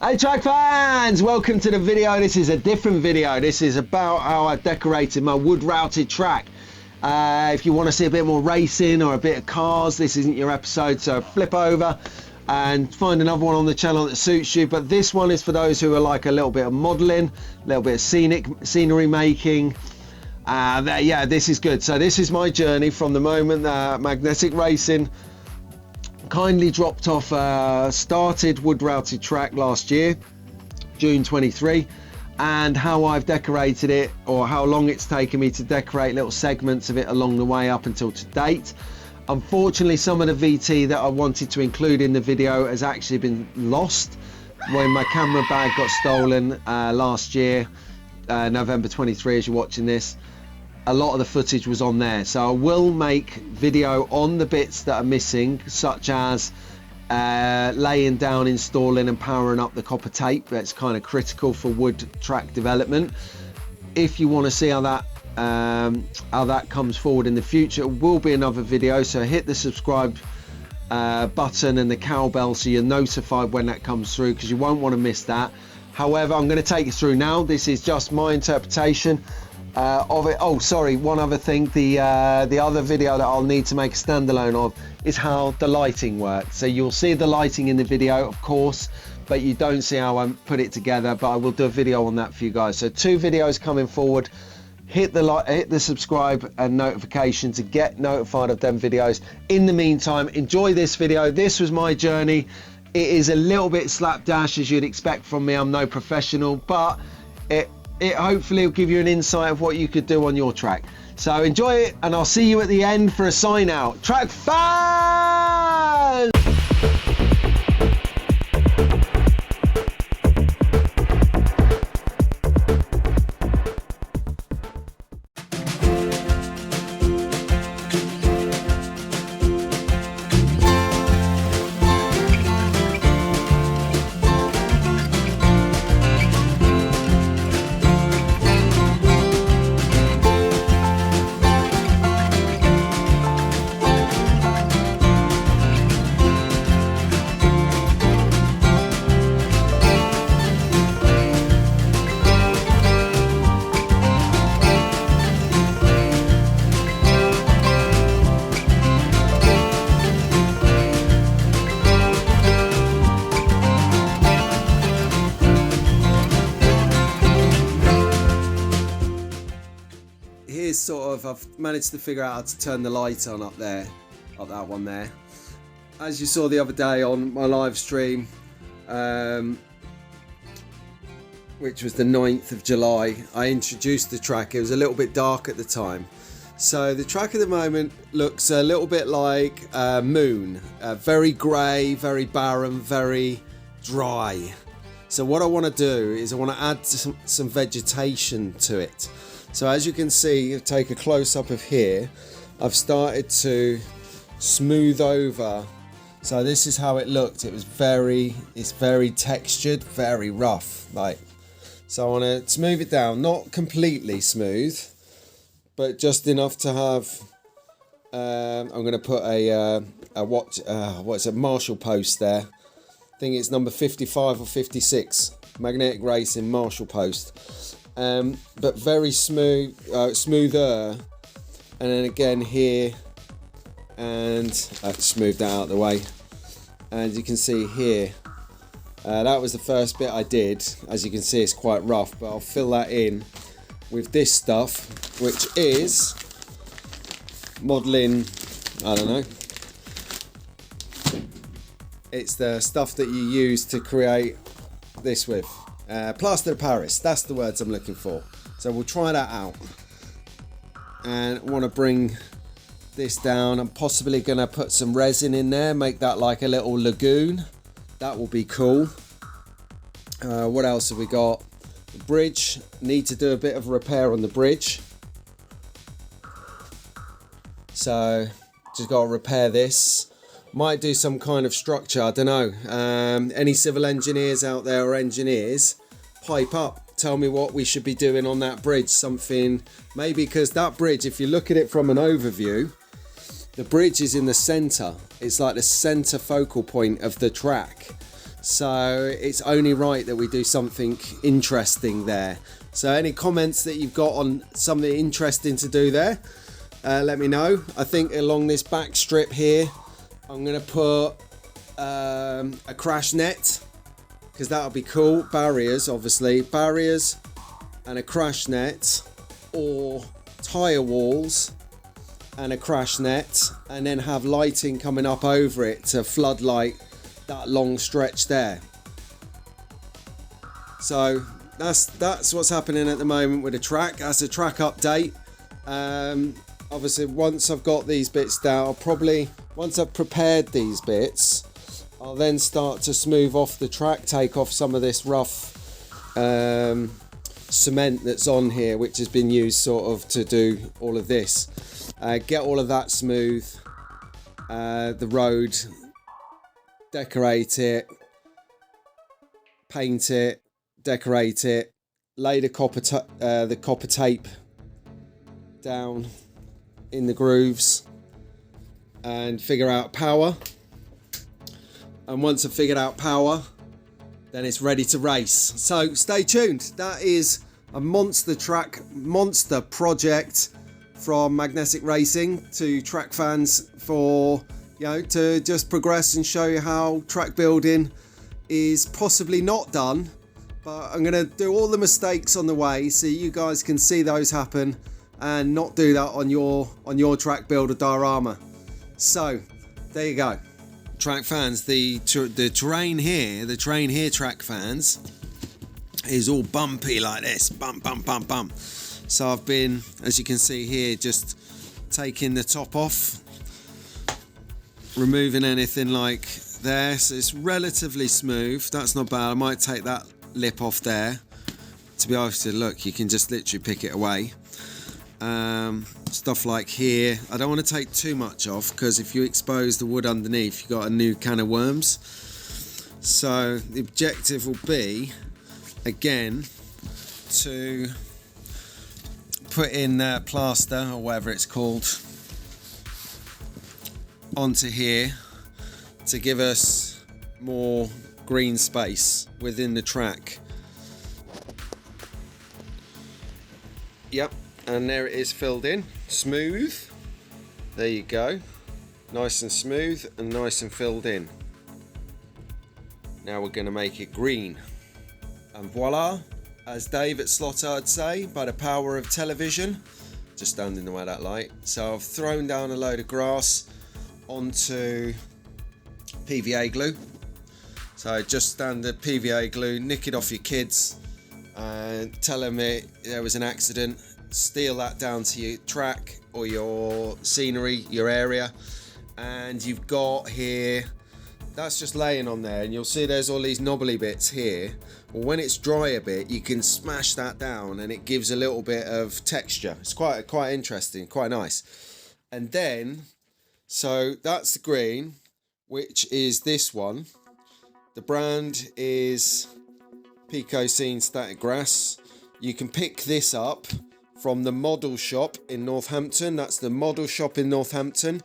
Hey track fans, welcome to the video. This is a different video. This is about how I decorated my wood routed track. If you want to see a bit more racing or a bit of cars, this isn't your episode, so flip over and find another one on the channel that suits you. But this one is for those who are like a little bit of modeling, a little bit of scenery making. Yeah, this is good. So this is my journey from the moment that magnetic racing kindly dropped off started wood routed track last year, June 23, and how I've decorated it, or how long it's taken me to decorate little segments of it along the way up until to date. Unfortunately, some of the VT that I wanted to include in the video has actually been lost when my camera bag got stolen last year, November 23, as you're watching this. A lot of the footage was on there, so I will make video on the bits that are missing, such as laying down, installing and powering up the copper tape. That's kind of critical for wood track development. If you want to see how that comes forward in the future, it will be another video, so hit the subscribe button and the cowbell so you're notified when that comes through, because you won't want to miss that. However, I'm going to take you through now. This is just my interpretation of it. Oh, sorry, one other thing, the other video that I'll need to make a standalone of is how the lighting works. So you'll see the lighting in the video, of course, but you don't see how I put it together, but I will do a video on that for you guys. So 2 videos coming forward. Hit the subscribe and notification to get notified of them videos. In the meantime, enjoy this video. This was my journey. It is a little bit slapdash, as you'd expect from me. I'm no professional, but it hopefully will give you an insight of what you could do on your track. So enjoy it, and I'll see you at the end for a sign out. Track fans! I've managed to figure out how to turn the light on up there, up that one there. As you saw the other day on my live stream, which was the 9th of July, I introduced the track. It was a little bit dark at the time. So the track at the moment looks a little bit like Moon, very grey, very barren, very dry. So what I want to do is I want to add some vegetation to it. So as you can see, take a close-up of here, I've started to smooth over. So this is how it looked. It's very textured, very rough. So I want to smooth it down, not completely smooth, but just enough to have. I'm going to put a Marshall post there. I think it's number 55 or 56, magnetic racing Marshall post. But very smooth, smoother, and then again here, and I have to smooth that out of the way. And you can see here, that was the first bit I did. As you can see, it's quite rough, but I'll fill that in with this stuff, which is modeling, I don't know, it's the stuff that you use to create this with. Plaster of Paris, that's the words I'm looking for. So we'll try that out, and I want to bring this down. I'm possibly going to put some resin in there, make that like a little lagoon. That will be cool. What else have we got? The bridge, need to do a bit of repair on the bridge, so just got to repair this. Might do some kind of structure, I don't know. Any civil engineers out there or engineers, pipe up, tell me what we should be doing on that bridge. Something, maybe, because that bridge, if you look at it from an overview, the bridge is in the center. It's like the center focal point of the track. So it's only right that we do something interesting there. So any comments that you've got on something interesting to do there, let me know. I think along this back strip here, I'm going to put a crash net, because that'll be cool. Barriers, obviously. Barriers and a crash net, or tyre walls and a crash net, and then have lighting coming up over it to floodlight that long stretch there. So that's what's happening at the moment with the track. That's a track update. Obviously, once I've got these bits down, once I've prepared these bits, I'll then start to smooth off the track, take off some of this rough cement that's on here, which has been used sort of to do all of this. Get all of that smooth, the road, decorate it, paint it, decorate it, lay the copper tape down in the grooves, and figure out power. And once I've figured out power, then it's ready to race. So stay tuned. That is a monster track, monster project from Magnetic Racing to track fans, for to just progress and show you how track building is possibly not done. But I'm going to do all the mistakes on the way so you guys can see those happen and not do that on your track builder diorama. So there you go. Track fans, the terrain here track fans, is all bumpy like this, bump. So I've been, as you can see here, just taking the top off, removing anything like there. So it's relatively smooth. That's not bad. I might take that lip off there. To be honest, look, you can just literally pick it away. Stuff like here, I don't want to take too much off, because if you expose the wood underneath, you've got a new can of worms. So the objective will be, again, to put in plaster, or whatever it's called, onto here to give us more green space within the track. Yep. And there it is, filled in, smooth. There you go, nice and smooth and nice and filled in. Now we're going to make it green, and voila, as Dave at Slotter would say, by the power of television. Just stand in the way of that light. So I've thrown down a load of grass onto PVA glue. So just standard PVA glue, nick it off your kids and tell them there was an accident. Steal that down to your track or your scenery, your area, and you've got here, that's just laying on there, and you'll see there's all these knobbly bits here. Well, when it's dry a bit, you can smash that down and it gives a little bit of texture. It's quite interesting, quite nice. And then, so that's the green, which is this one. The brand is Peco Scene Static Grass. You can pick this up from the model shop in Northampton. That's the model shop in Northampton.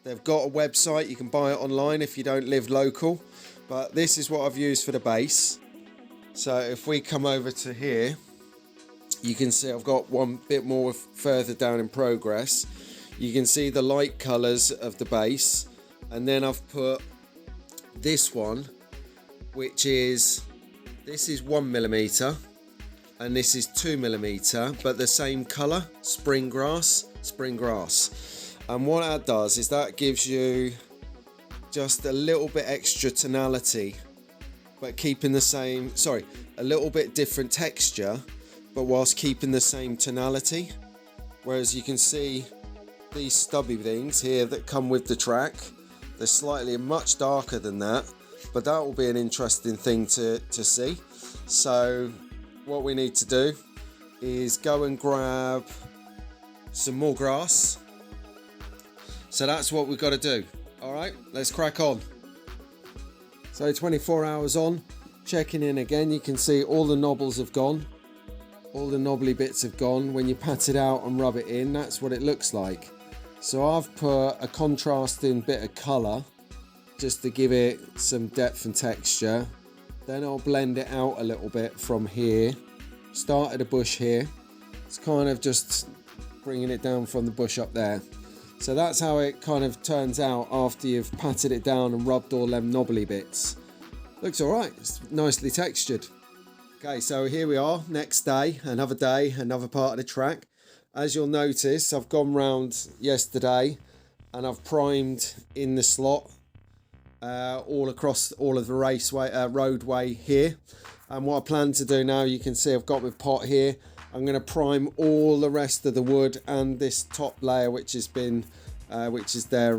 They've got a website, you can buy it online if you don't live local. But this is what I've used for the base. So if we come over to here, you can see I've got one bit more further down in progress. You can see the light colours of the base. And then I've put this one, which is, this is 1mm. And this is 2mm, but the same colour, spring grass. And what that does is that gives you just a little bit extra tonality, but keeping the same, a little bit different texture, but whilst keeping the same tonality. Whereas you can see these stubby things here that come with the track, they're slightly much darker than that, but that will be an interesting thing to see. So what we need to do is go and grab some more grass. So that's what we've got to do. All right, let's crack on. So 24 hours on, checking in again. You can see all the knobbles have gone. All the knobbly bits have gone. When you pat it out and rub it in, that's what it looks like. So I've put a contrasting bit of colour just to give it some depth and texture. Then I'll blend it out a little bit from here. Start at the bush here. It's kind of just bringing it down from the bush up there. So that's how it kind of turns out after you've patted it down and rubbed all them knobbly bits. Looks all right, it's nicely textured. Okay, so here we are, next day, another part of the track. As you'll notice, I've gone round yesterday and I've primed in the slot all across all of the roadway here. And what I plan to do now, you can see I've got my pot here. I'm going to prime all the rest of the wood and this top layer, which has been, which is their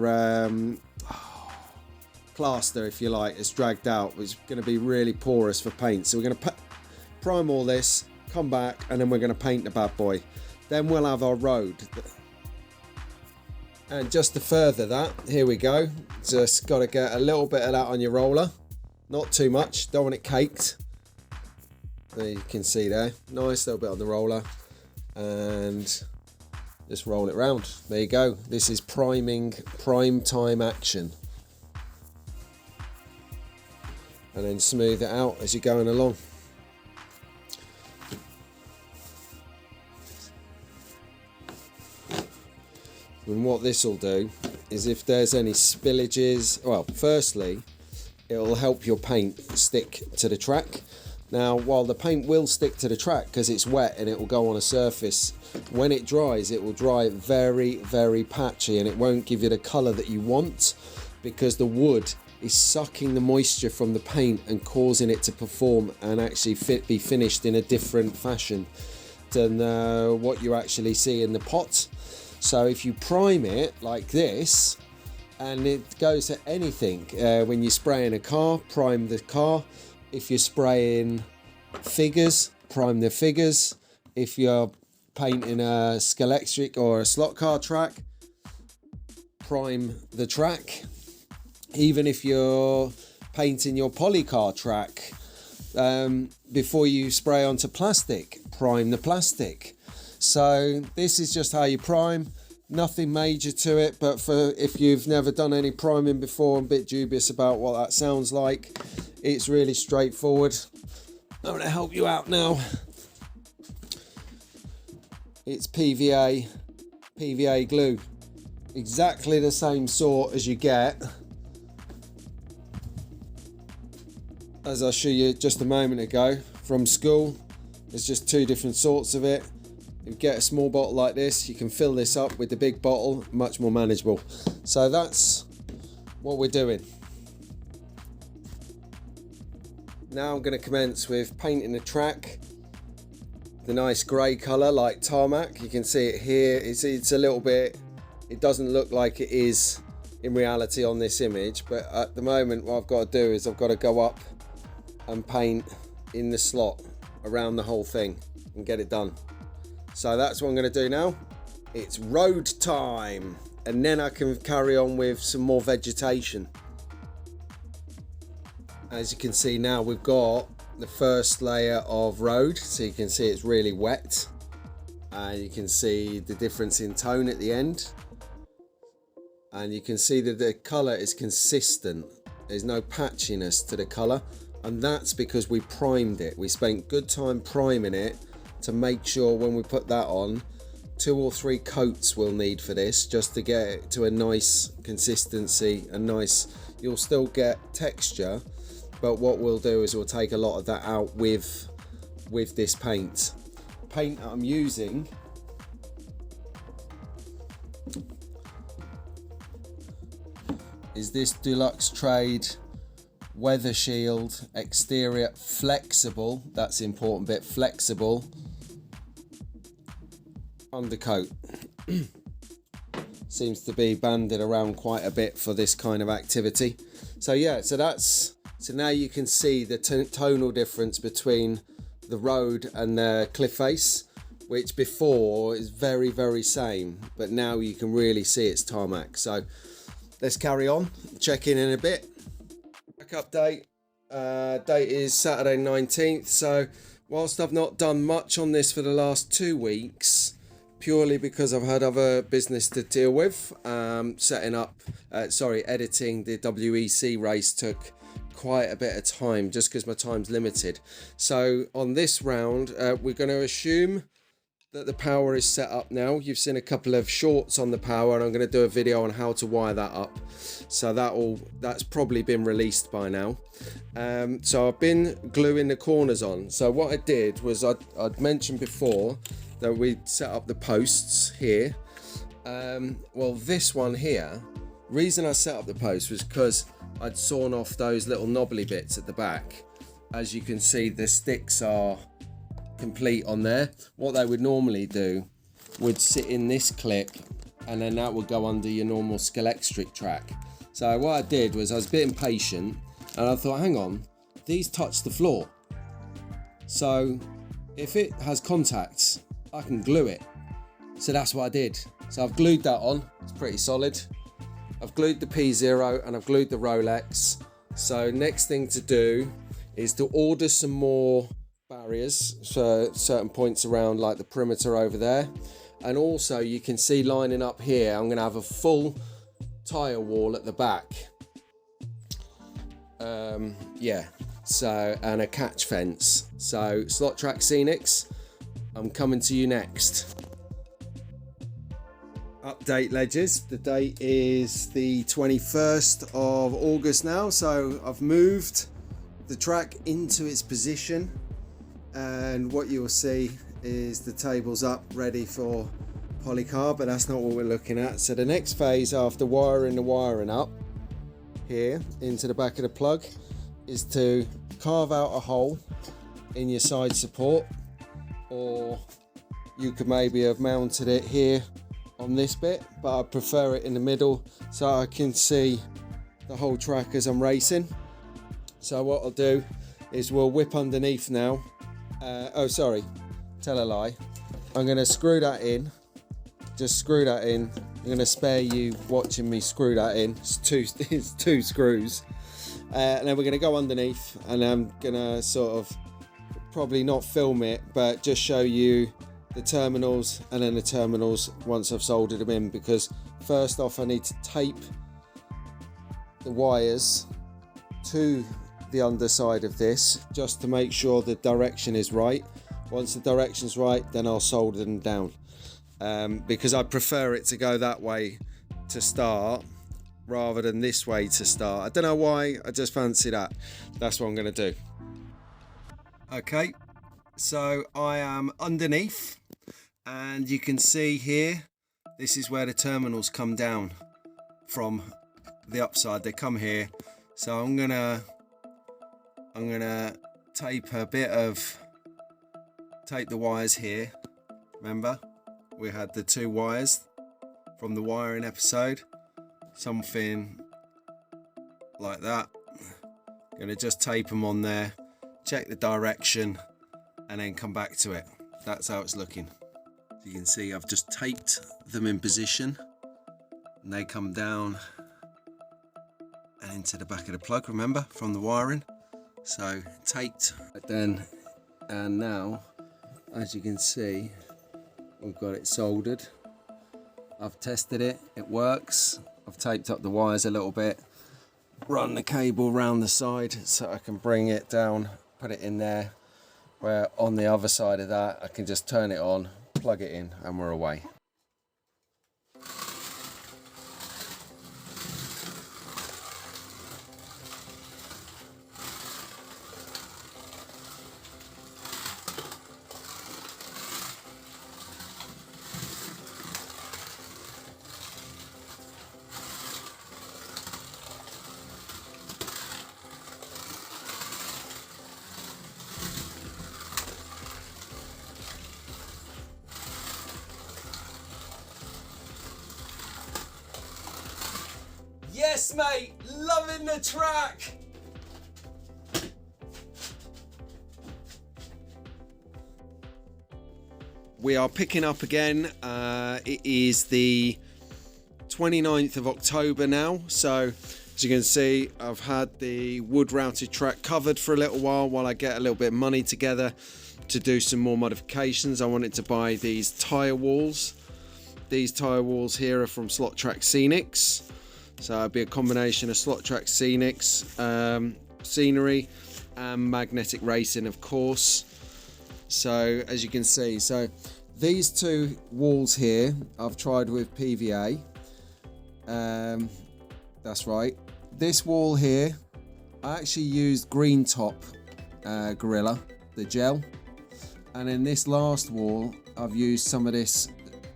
plaster, if you like. It's dragged out. It's going to be really porous for paint. So we're going to prime all this, come back, and then we're going to paint the bad boy. Then we'll have our road. And just to further that, here we go. Just got to get a little bit of that on your roller. Not too much. Don't want it caked. There you can see there, nice little bit on the roller, and just roll it round. There you go. This is prime time action. And then smooth it out as you're going along. And what this will do is if there's any spillages, well, firstly, it will help your paint stick to the track. Now, while the paint will stick to the track because it's wet and it will go on a surface, when it dries, it will dry very, very patchy and it won't give you the colour that you want because the wood is sucking the moisture from the paint and causing it to perform and actually be finished in a different fashion than what you actually see in the pot. So if you prime it like this, and it goes to anything, when you're spraying a car, prime the car. If you're spraying figures, prime the figures. If you're painting a Scalextric or a slot car track, prime the track. Even if you're painting your polycar track, before you spray onto plastic, prime the plastic. So this is just how you prime. Nothing major to it, but for if you've never done any priming before and a bit dubious about what that sounds like, it's really straightforward. I'm going to help you out now. It's PVA glue, exactly the same sort as you get, as I showed you just a moment ago from school. There's just two different sorts of it. You get a small bottle like this, you can fill this up with the big bottle, much more manageable. So that's what we're doing. Now I'm going to commence with painting the track, the nice grey colour like tarmac. You can see it here. It's a little bit, it doesn't look like it is in reality on this image, but at the moment what I've got to do is I've got to go up and paint in the slot around the whole thing and get it done. So that's what I'm going to do now. It's road time, and then I can carry on with some more vegetation. As you can see now, we've got the first layer of road, so you can see it's really wet, and you can see the difference in tone at the end, and you can see that the colour is consistent. There's no patchiness to the colour, and that's because we primed it. We spent good time priming it to make sure when we put that on, 2 or 3 coats we'll need for this, just to get it to a nice consistency, a nice, you'll still get texture, but what we'll do is we'll take a lot of that out with this paint. Paint that I'm using is this Deluxe Trade Weather Shield exterior flexible, that's the important bit, flexible undercoat. Seems to be banded around quite a bit for this kind of activity. So yeah, so now you can see the tonal difference between the road and the cliff face, which before is very, very same, but now you can really see it's tarmac. So let's carry on, check in a bit. Back update, date is Saturday 19th. So whilst I've not done much on this for the last 2 weeks, purely because I've had other business to deal with, editing the WEC race took quite a bit of time just because my time's limited. So on this round, we're going to assume that the power is set up now. You've seen a couple of shorts on the power, and I'm going to do a video on how to wire that up. So that's probably been released by now. So I've been gluing the corners on. So what I did was I'd mentioned before that we set up the posts here. Well, this one here, reason I set up the post was because I'd sawn off those little knobbly bits at the back. As you can see, the sticks are complete on there. What they would normally do would sit in this clip, and then that would go under your normal Scalextric track. So what I did was I was a bit impatient, and I thought, hang on, these touch the floor, so if it has contacts I can glue it. So that's what I did. So I've glued that on. It's pretty solid. I've glued the P0 and I've glued the Rolex. So next thing to do is to order some more barriers for certain points around, like the perimeter over there. And also you can see lining up here, I'm going to have a full tyre wall at the back. Yeah, so, and a catch fence. So Scalextric Scenics, I'm coming to you next. Update ledges, the date is the 21st of August now, so I've moved the track into its position, and what you'll see is the table's up ready for polycarb, but that's not what we're looking at. So the next phase after wiring the wiring up here into the back of the plug is to carve out a hole in your side support, or you could maybe have mounted it here on this bit, but I prefer it in the middle so I can see the whole track as I'm racing. So what I'll do is we'll whip underneath now. Oh sorry, tell a lie. I'm going to screw that in, just screw that in. I'm going to spare you watching me screw that in. It's two screws, and then we're going to go underneath, and I'm going to sort of probably not film it but just show you the terminals, and then the terminals once I've soldered them in, because first off I need to tape the wires to the underside of this just to make sure the direction is right. Once the direction's right, then I'll solder them down, because I prefer it to go that way to start rather than this way to start. I don't know why, I just fancy that. That's what I'm going to do. Okay, so I am underneath, and you can see here, this is where the terminals come down from the upside. They come here, so I'm gonna tape the wires here. Remember, we had the two wires from the wiring episode, something like that. Gonna just tape them on there, check the direction, and then come back to it. That's how it's looking. You can see I've just taped them in position, and they come down and into the back of the plug, remember, from the wiring. So taped then, and now as you can see we've got it soldered. I've tested it, it works. I've taped up the wires a little bit, run the cable round the side so I can bring it down, put it in there, where on the other side of that I can just turn it on, plug it in, and we're away. Yes, mate, loving the track. We are picking up again. It is the 29th of October now. So as you can see, I've had the wood routed track covered for a little while I get a little bit of money together to do some more modifications. I wanted to buy these tyre walls. These tyre walls here are from Scalextric Scenics. So it'd be a combination of Scalextric Scenics scenery and magnetic racing, of course. So as you can see, so these two walls here I've tried with PVA. That's right. This wall here I actually used green top Gorilla, the gel, and in this last wall I've used some of this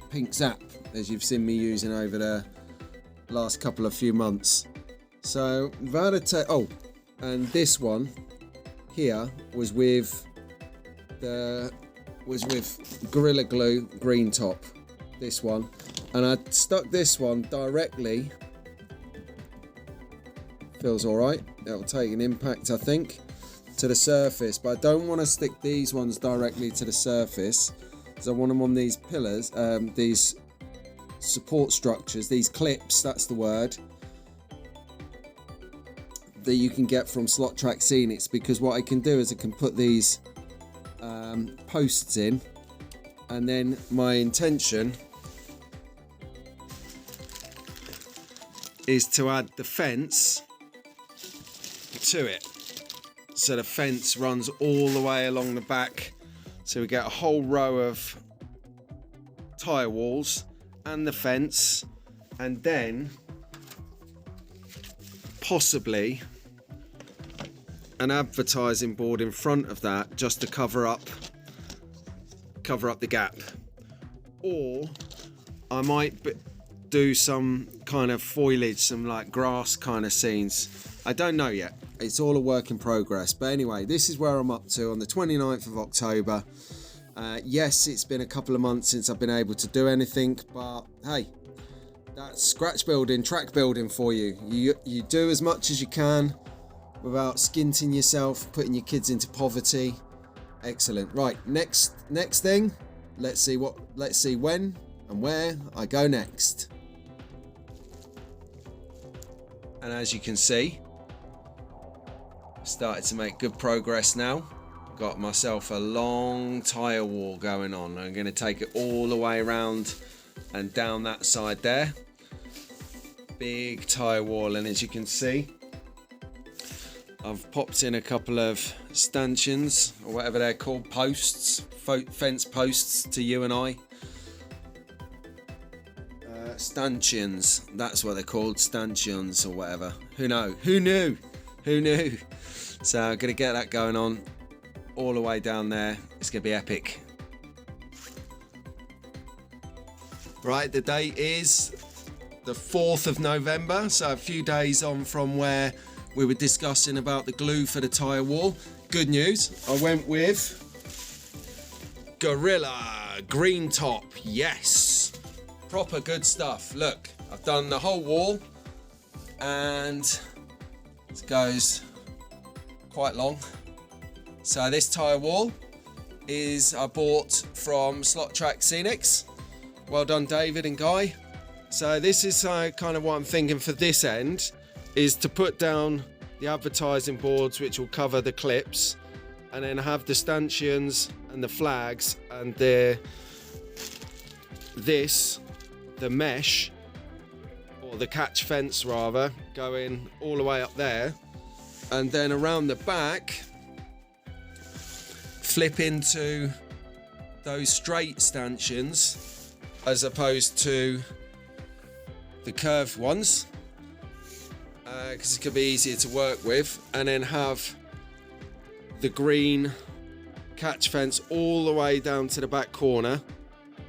pink Zap, as you've seen me using over the last few months. So and this one here was with Gorilla Glue green top, this one, and I stuck this one directly. Feels all right. That'll take an impact, I think, to the surface, but I don't want to stick these ones directly to the surface because I want them on these pillars, these support structures, these clips, that's the word, that you can get from Scalextric Scenics, because what I can do is I can put these posts in, and then my intention is to add the fence to it. So the fence runs all the way along the back, so we get a whole row of tyre walls and the fence, and then possibly an advertising board in front of that just to cover up the gap. Or I might do some kind of foliage, some like grass kind of scenes. I don't know yet. It's all a work in progress. But anyway, this is where I'm up to on the 29th of October. Yes, it's been a couple of months since I've been able to do anything, but hey, that's scratch building, track building for you. You do as much as you can without skinting yourself, putting your kids into poverty. Excellent. Right, next thing. Let's see when and where I go next. And as you can see, started to make good progress now. Got myself a long tyre wall going on. I'm going to take it all the way around and down that side there. Big tyre wall, and as you can see, I've popped in a couple of stanchions, or whatever they're called, posts, fence posts to you and I. Stanchions, that's what they're called, stanchions or whatever. Who knew? So I'm going to get that going on all the way down there. It's going to be epic. Right, the date is the 4th of November, so a few days on from where we were discussing about the glue for the tyre wall. Good news, I went with Gorilla green top. Yes, proper good stuff. Look, I've done the whole wall, and it goes quite long. So this tyre wall I bought from Scalextric Scenics. Well done, David and Guy. So this is kind of what I'm thinking for this end, is to put down the advertising boards which will cover the clips, and then have the stanchions and the flags and the mesh, or the catch fence rather, going all the way up there, and then around the back flip into those straight stanchions as opposed to the curved ones, because it could be easier to work with, and then have the green catch fence all the way down to the back corner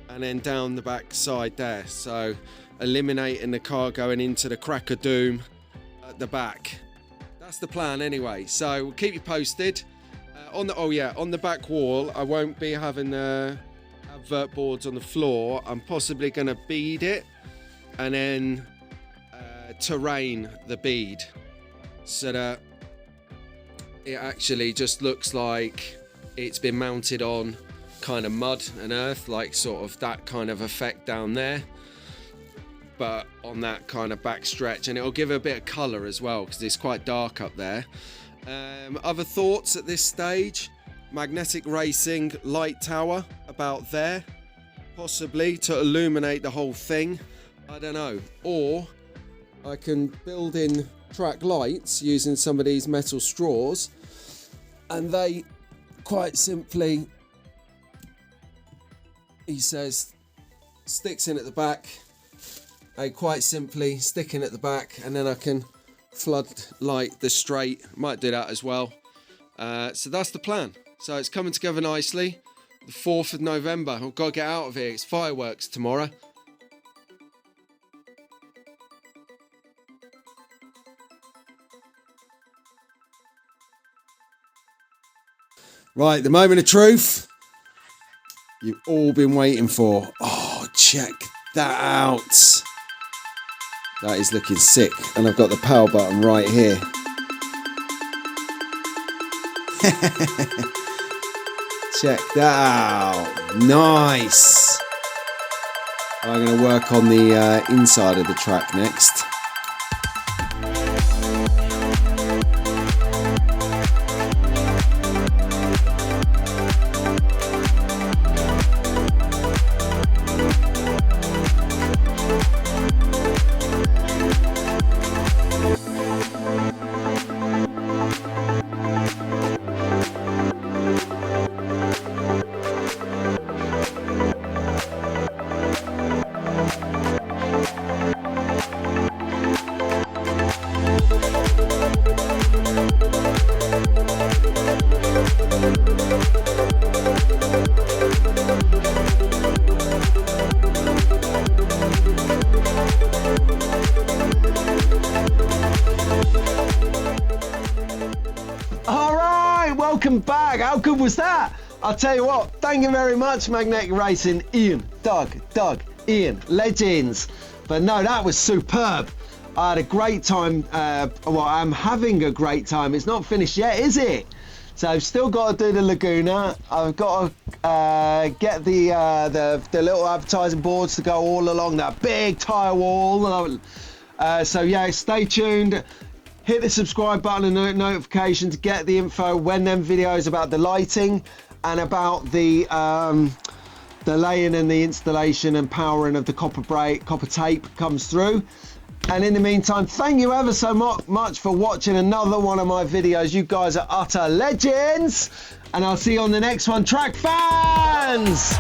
and then down the back side there, so eliminating the car going into the crack of doom at the back. That's the plan anyway, so we'll keep you posted. On the back wall I won't be having advert boards on the floor. I'm possibly going to bead it and then terrain the bead so that it actually just looks like it's been mounted on kind of mud and earth, like sort of that kind of effect down there, but on that kind of back stretch, and it'll give it a bit of colour as well because it's quite dark up there. Other thoughts at this stage: magnetic racing light tower about there, possibly to illuminate the whole thing, I don't know, or I can build in track lights using some of these metal straws, and they quite simply, he says, sticks in at the back. They quite simply stick in at the back, and then I can floodlight the straight. Might do that as well. So that's the plan. So it's coming together nicely. The 4th of November. I've got to get out of here. It's fireworks tomorrow. Right, the moment of truth you've all been waiting for. Oh, check that out. That is looking sick. And I've got the power button right here. Check that out. Nice. I'm going to work on the inside of the track next. Welcome back. How good was that? I'll tell you what, thank you very much, Magnetic Racing, Ian, Doug, Ian, legends. But no, that was superb. I had a great time. Well, I'm having a great time. It's not finished yet, is it? So I've still got to do the Laguna. I've got to get the little advertising boards to go all along that big tyre wall. So yeah, stay tuned. Hit the subscribe button and notification to get the info when them videos about the lighting and about the laying and the installation and powering of the copper tape comes through. And in the meantime, thank you ever so much for watching another one of my videos. You guys are utter legends, and I'll see you on the next one, track fans.